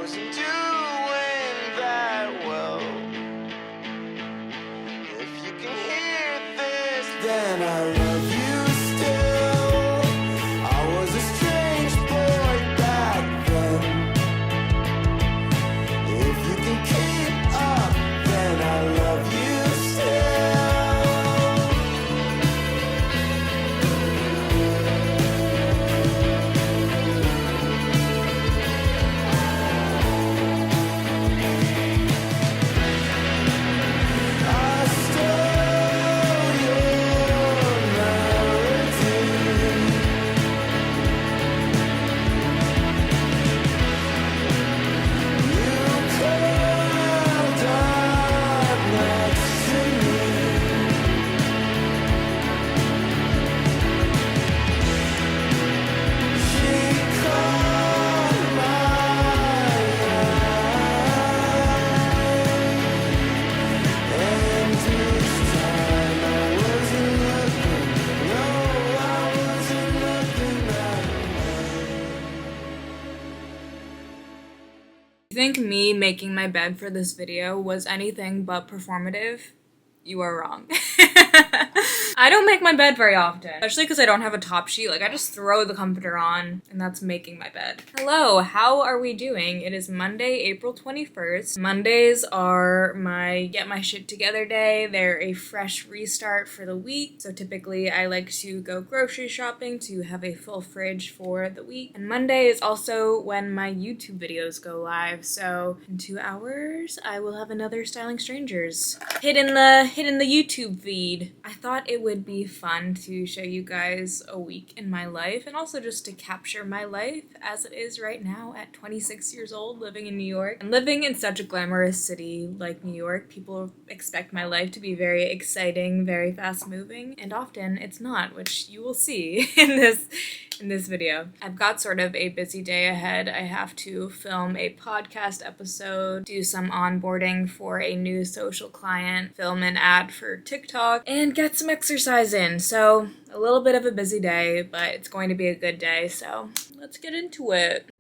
wasn't doing that well. If you can hear this, then I love you still. I was a strange boy back then. If you can keep up, then I love you still. I stole your narrative. You curled up next to me. She caught my eye, and each time I wasn't looking, no, I wasn't looking that way. You think me making my bed for this video was anything but performative? You are wrong. I don't make my bed very often, especially because I don't have a top sheet. Like, I just throw the comforter on, and that's making my bed. Hello, how are we doing? It is Monday, April 21st. Mondays are my get my shit together day. They're a fresh restart for the week. So typically I like to go grocery shopping to have a full fridge for the week. And Monday is also when my YouTube videos go live. So in 2 hours, I will have another Styling Strangers hit in the YouTube feed. I thought it would be fun to show you guys a week in my life and also just to capture my life as it is right now at 26 years old living in New York. And living in such a glamorous city like New York, people expect my life to be very exciting, very fast moving, and often it's not, which you will see in this video. I've got sort of a busy day ahead. I have to film a podcast episode, do some onboarding for a new social client, film an ad for TikTok, and get some exercise in. So a little bit of a busy day, but it's going to be a good day. So let's get into it.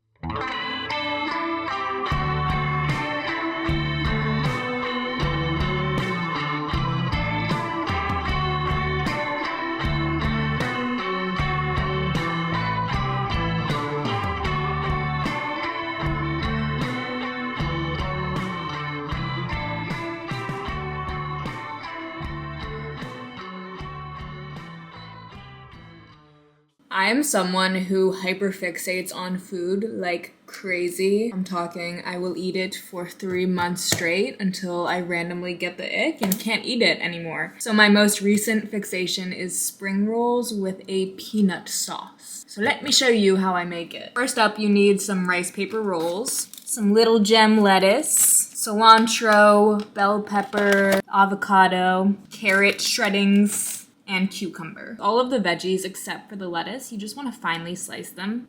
I am someone who hyperfixates on food like crazy. I'm talking, I will eat it for 3 months straight until I randomly get the ick and can't eat it anymore. So my most recent fixation is spring rolls with a peanut sauce. So let me show you how I make it. First up, you need some rice paper rolls, some little gem lettuce, cilantro, bell pepper, avocado, carrot shreddings, and cucumber. All of the veggies except for the lettuce, you just want to finely slice them.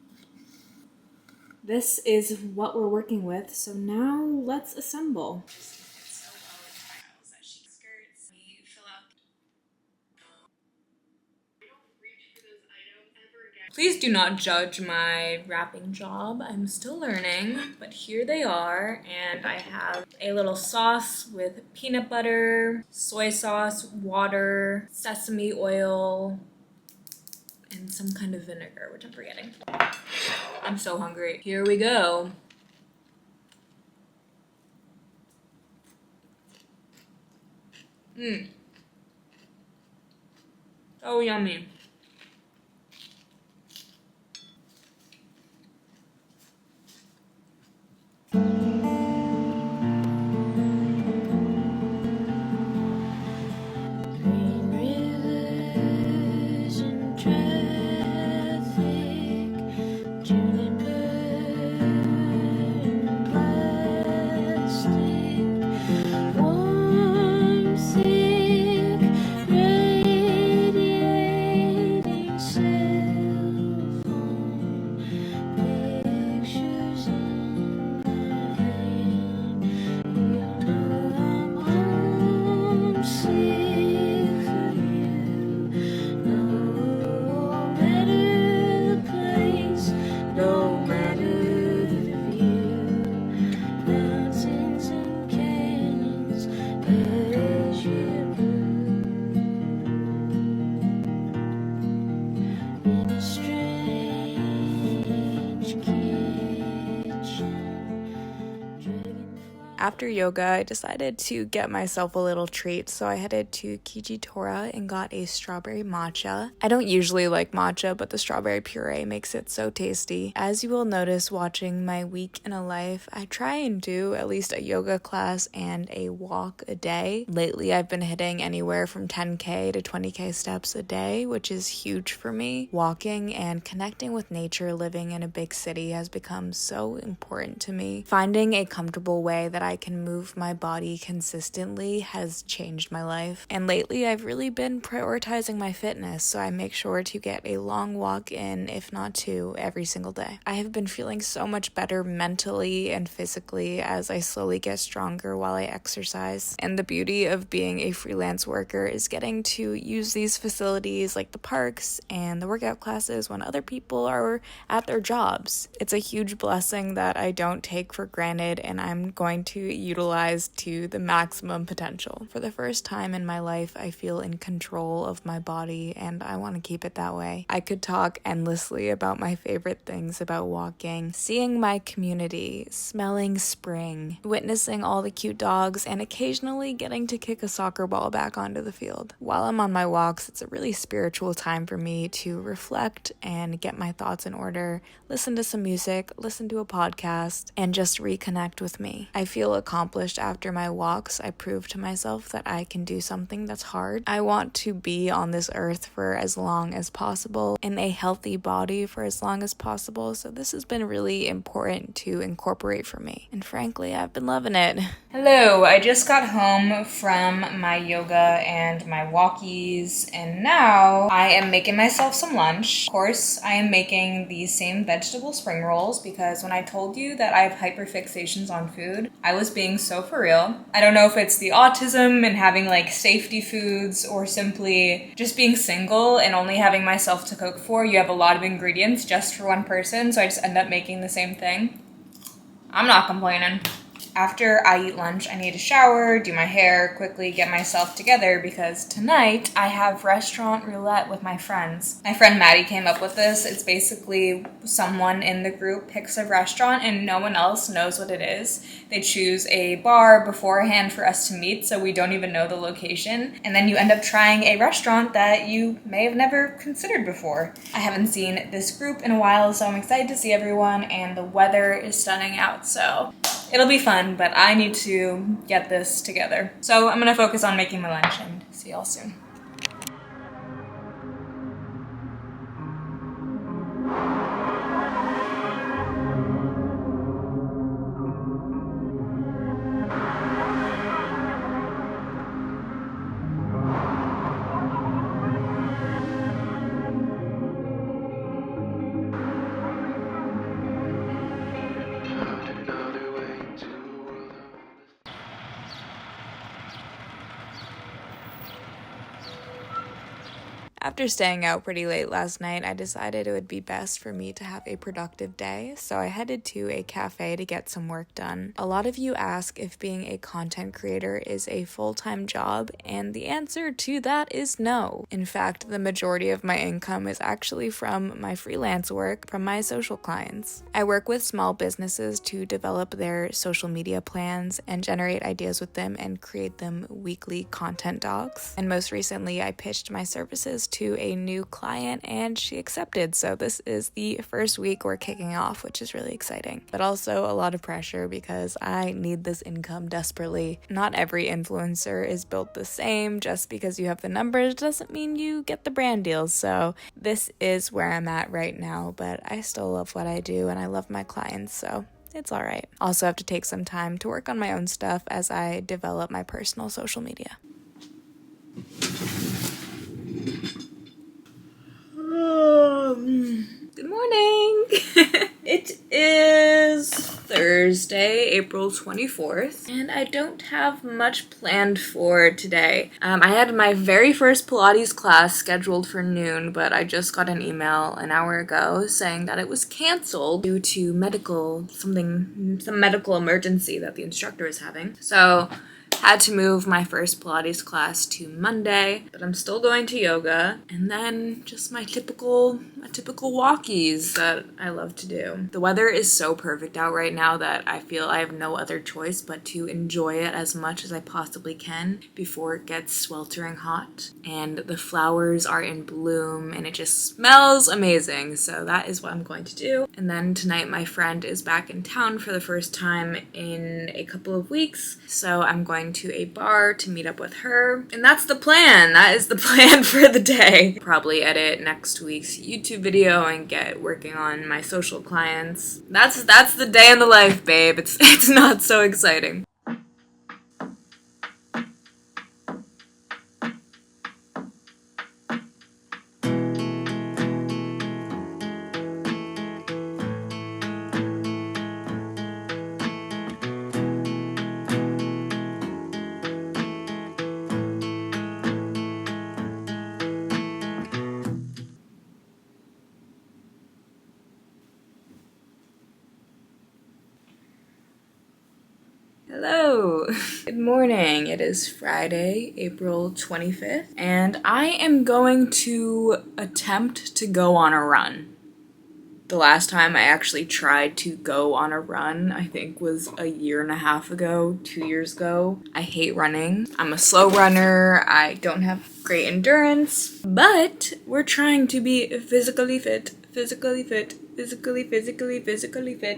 This is what we're working with, so now let's assemble. Please do not judge my wrapping job. I'm still learning, but here they are, and I have a little sauce with peanut butter, soy sauce, water, sesame oil, and some kind of vinegar, which I'm forgetting. I'm so hungry. Here we go. Oh, yummy. After yoga, I decided to get myself a little treat, so I headed to Kijitora and got a strawberry matcha. I don't usually like matcha, but the strawberry puree makes it so tasty. As you will notice watching my week in a life, I try and do at least a yoga class and a walk a day. Lately, I've been hitting anywhere from 10K to 20K steps a day, which is huge for me. Walking and connecting with nature living in a big city has become so important to me. Finding a comfortable way that I can move my body consistently has changed my life. And lately, I've really been prioritizing my fitness, so I make sure to get a long walk in, if not two, every single day. I have been feeling so much better mentally and physically as I slowly get stronger while I exercise. And the beauty of being a freelance worker is getting to use these facilities like the parks and the workout classes when other people are at their jobs. It's a huge blessing that I don't take for granted, and I'm going to utilize to the maximum potential. For the first time in my life, I feel in control of my body, and I want to keep it that way. I could talk endlessly about my favorite things about walking: seeing my community, smelling spring, witnessing all the cute dogs, and occasionally getting to kick a soccer ball back onto the field. While I'm on my walks, it's a really spiritual time for me to reflect and get my thoughts in order, listen to some music, listen to a podcast, and just reconnect with me. I feel accomplished after my walks. I prove to myself that I can do something that's hard. I want to be on this earth for as long as possible, in a healthy body for as long as possible, so this has been really important to incorporate for me. And frankly, I've been loving it. Hello, I just got home from my yoga and my walkies, and now I am making myself some lunch. Of course, I am making these same vegetable spring rolls because when I told you that I have hyperfixations on food, I was being so for real. I don't know if it's the autism and having like safety foods or simply just being single and only having myself to cook for. You have a lot of ingredients just for one person, so I just end up making the same thing. I'm not complaining. After I eat lunch, I need to shower, do my hair, quickly get myself together because tonight I have restaurant roulette with my friends. My friend Maddie came up with this. It's basically someone in the group picks a restaurant and no one else knows what it is. They choose a bar beforehand for us to meet so we don't even know the location. And then you end up trying a restaurant that you may have never considered before. I haven't seen this group in a while, so I'm excited to see everyone, and the weather is stunning out, so it'll be fun, but I need to get this together. So I'm gonna focus on making my lunch and see y'all soon. After staying out pretty late last night, I decided it would be best for me to have a productive day, so I headed to a cafe to get some work done. A lot of you ask if being a content creator is a full-time job, and the answer to that is no. In fact, the majority of my income is actually from my freelance work from my social clients. I work with small businesses to develop their social media plans and generate ideas with them and create them weekly content docs. And most recently, I pitched my services to a new client and she accepted, so this is the first week we're kicking off, which is really exciting, but also a lot of pressure because I need this income desperately. Not every influencer is built the same. Just because you have the numbers doesn't mean you get the brand deals, so this is where I'm at right now, but I still love what I do and I love my clients, so it's all right. Also have to take some time to work on my own stuff as I develop my personal social media. Good morning. It is Thursday, April 24th, and I don't have much planned for today. I had my very first Pilates class scheduled for noon, but I just got an email an hour ago saying that it was canceled due to some medical emergency that the instructor is having. So Had to move my first Pilates class to Monday, but I'm still going to yoga. And then just my typical walkies that I love to do. The weather is so perfect out right now that I feel I have no other choice but to enjoy it as much as I possibly can before it gets sweltering hot. And the flowers are in bloom and it just smells amazing. So that is what I'm going to do. And then tonight my friend is back in town for the first time in a couple of weeks. So I'm going to a bar to meet up with her. And that's the plan. That is the plan for the day. Probably edit next week's YouTube video and get working on my social clients. That's the day in the life, babe. It's not so exciting. Hello! Good morning. It is Friday, April 25th, and I am going to attempt to go on a run. The last time I actually tried to go on a run, I think was a year and a half ago, 2 years ago. I hate running. I'm a slow runner. I don't have great endurance, but we're trying to be physically fit.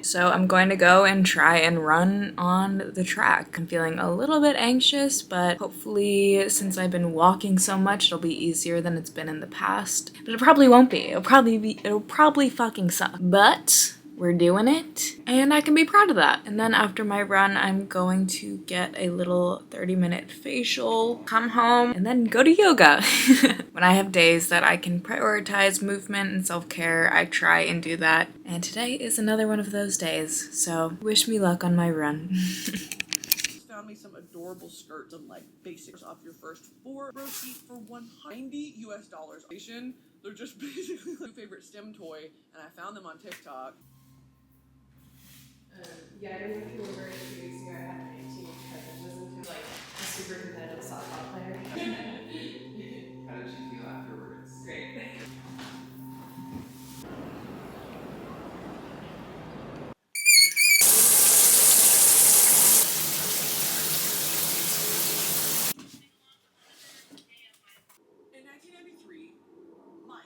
So I'm going to go and try and run on the track. I'm feeling a little bit anxious, but hopefully since I've been walking so much, it'll be easier than it's been in the past. But it probably won't be. It'll probably fucking suck. But we're doing it, and I can be proud of that. And then after my run, I'm going to get a little 30-minute facial, come home, and then go to yoga. When I have days that I can prioritize movement and self-care, I try and do that. And today is another one of those days, so wish me luck on my run. Found me some adorable skirts and like basics off your first 4 row seat for $190 US. They're just basically my favorite STEM toy, and I found them on TikTok. Yeah, I don't know if you remember 2 weeks ago, I had my teenage cousin listen to like a super competitive softball player. How did she feel afterwards? Great. In 1993, Mike.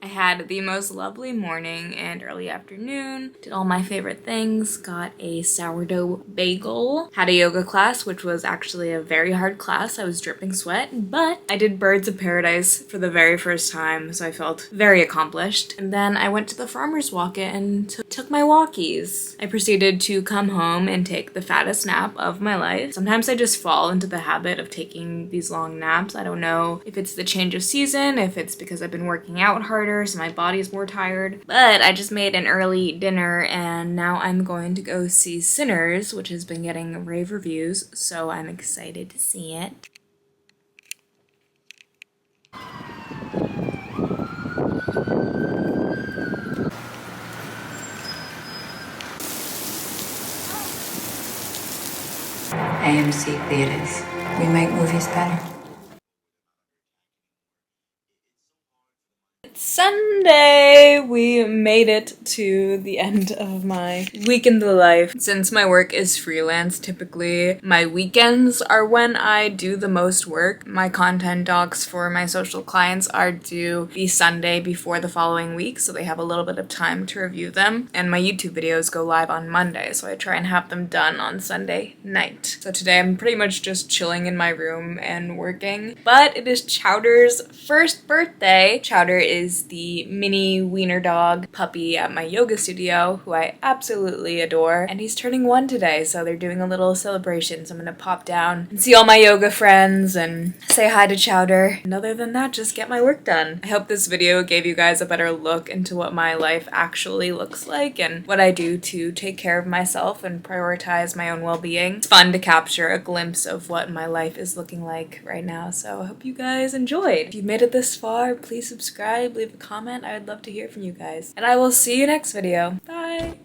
I had the most lovely morning and early afternoon, did all my favorite things, got a sourdough bagel, had a yoga class, which was actually a very hard class. I was dripping sweat, but I did Birds of Paradise for the very first time, so I felt very accomplished. And then I went to the farmer's market and took my walkies. I proceeded to come home and take the fattest nap of my life. Sometimes I just fall into the habit of taking these long naps. I don't know if it's the change of season, if it's because I've been working out harder, so my body's more tired. But I just made an early dinner and now I'm going to go see Sinners, which has been getting rave reviews, so I'm excited to see it. AMC Theaters. We make movies better. It's Sunday! Monday! We made it to the end of my week in the life. Since my work is freelance, typically my weekends are when I do the most work. My content docs for my social clients are due the Sunday before the following week, so they have a little bit of time to review them. And my YouTube videos go live on Monday, so I try and have them done on Sunday night. So today I'm pretty much just chilling in my room and working. But it is Chowder's first birthday. Chowder is the mini wiener dog puppy at my yoga studio who I absolutely adore, and he's turning 1 today, so they're doing a little celebration. So I'm gonna pop down and see all my yoga friends and say hi to Chowder. And other than that, just get my work done. I hope this video gave you guys a better look into what my life actually looks like and what I do to take care of myself and prioritize my own well-being. It's fun to capture a glimpse of what my life is looking like right now, so I hope you guys enjoyed. If you've made it this far, please subscribe, leave a comment. I would love to hear from you guys. And I will see you next video. Bye!